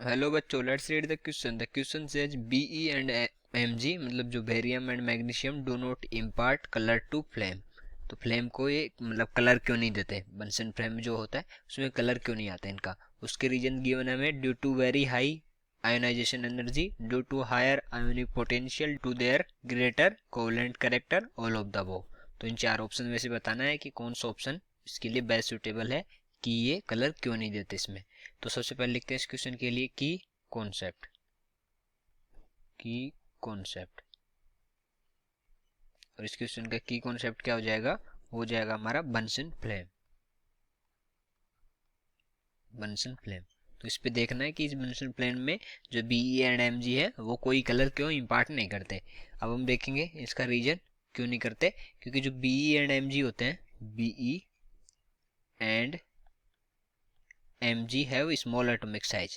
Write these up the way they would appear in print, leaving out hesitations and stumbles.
Hello बच्चों, let's read the question. The question says Be and Mg मतलब जो barium and magnesium do not impart colour to flame. तो flame को ये मतलब कलर क्यों नहीं देते, बंसन फ्लेम जो होता है उसमें कलर क्यों नहीं आता इनका। उसके रीजन गिवन है हमें, due to very high ionisation energy, due to higher ionic potential, to their greater covalent character, all of the above. तो इन चार ऑप्शन में से बताना है कि कौन सा ऑप्शन इसके लिए बेस्ट सुटेबल है कि ये कलर क्यों नहीं देते इसमें। तो सबसे पहले लिखते हैं इस क्वेश्चन के लिए की कॉन्सेप्ट। और इस क्वेश्चन का की कॉन्सेप्ट क्या हो जाएगा, हो जाएगा हमारा बंसन फ्लेम। तो इस पे देखना है कि इस बंसन फ्लेम में जो Be एंड Mg है वो कोई कलर क्यों इम्पार्ट नहीं करते। अब हम देखेंगे इसका रीजन क्यों नहीं करते, क्योंकि जो Be एंड Mg होते हैं, Be and Mg have small atomic size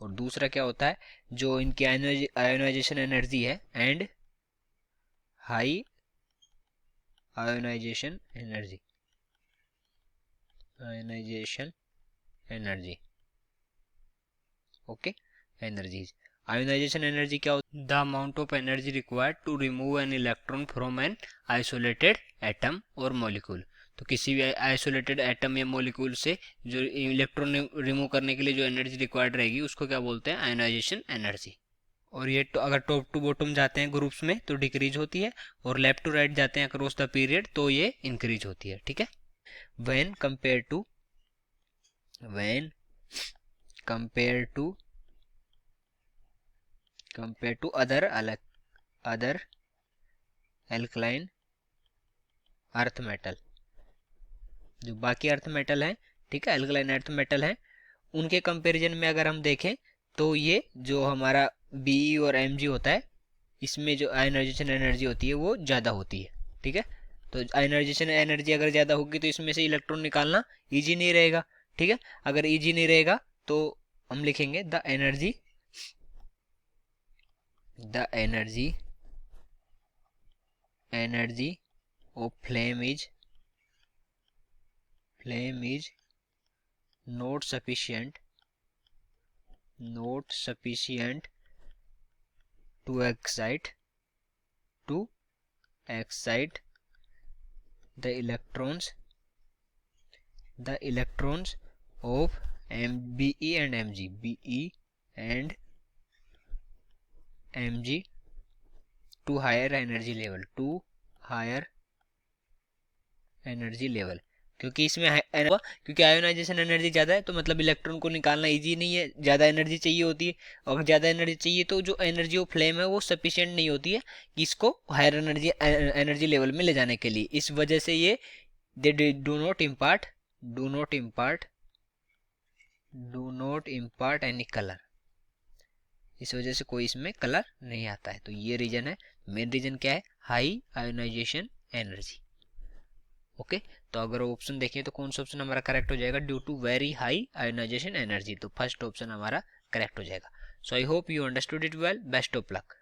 और दूसरा क्या होता है, जो इनकी आयोनाइजेशन एनर्जी है and high ionisation energy okay. Energies, ionisation energy क्या होती है, the amount of energy required to remove an electron from an isolated atom और मॉलिक्यूल। तो किसी भी आइसोलेटेड एटम या मॉलिक्यूल से जो इलेक्ट्रॉन रिमूव करने के लिए जो एनर्जी रिक्वायर्ड रहेगी उसको क्या बोलते हैं, आयोनाइजेशन एनर्जी। और ये तो अगर टॉप टू बॉटम जाते हैं ग्रुप्स में तो डिक्रीज होती है, और लेफ्ट टू राइट जाते हैं अक्रॉस द पीरियड तो ये इंक्रीज होती है। ठीक है, when compare to other alkaline earth metal, जो बाकी अर्थ मेटल है, ठीक है, एल्कलाइन अर्थ मेटल है, उनके कंपैरिजन में अगर हम देखें तो ये जो हमारा Be और Mg होता है इसमें जो आयोनाइजेशन एनर्जी होती है वो ज़्यादा होती है। ठीक है, तो आयोनाइजेशन एनर्जी अगर ज़्यादा होगी तो इसमें से इलेक्ट्रॉन निकालना ईजी नहीं रहेगा। ठीक है, अगर ईजी नहीं रहेगा तो हम लिखेंगे the energy of flame is not sufficient to excite the electrons of Be and Mg to higher energy level, क्योंकि इसमें क्योंकि आयोनाइजेशन एनर्जी ज़्यादा है तो मतलब इलेक्ट्रॉन को निकालना इजी नहीं है, ज़्यादा एनर्जी चाहिए होती है। और ज़्यादा एनर्जी चाहिए तो जो एनर्जी ऑफ फ्लेम है वो सफिशिएंट नहीं होती है कि इसको हायर एनर्जी लेवल में ले जाने के लिए। इस वजह से ये they do not impart any colour, इस वजह से कोई इसमें कलर नहीं आता है। तो ये रीजन है, मेन रीजन क्या है, हाई आयोनाइजेशन एनर्जी। ओके, तो अगर ऑप्शन देखें तो कौन सा ऑप्शन हमारा करेक्ट हो जाएगा, due to very high ionisation energy. तो फर्स्ट ऑप्शन हमारा करेक्ट हो जाएगा। So I hope you understood it well, best of luck.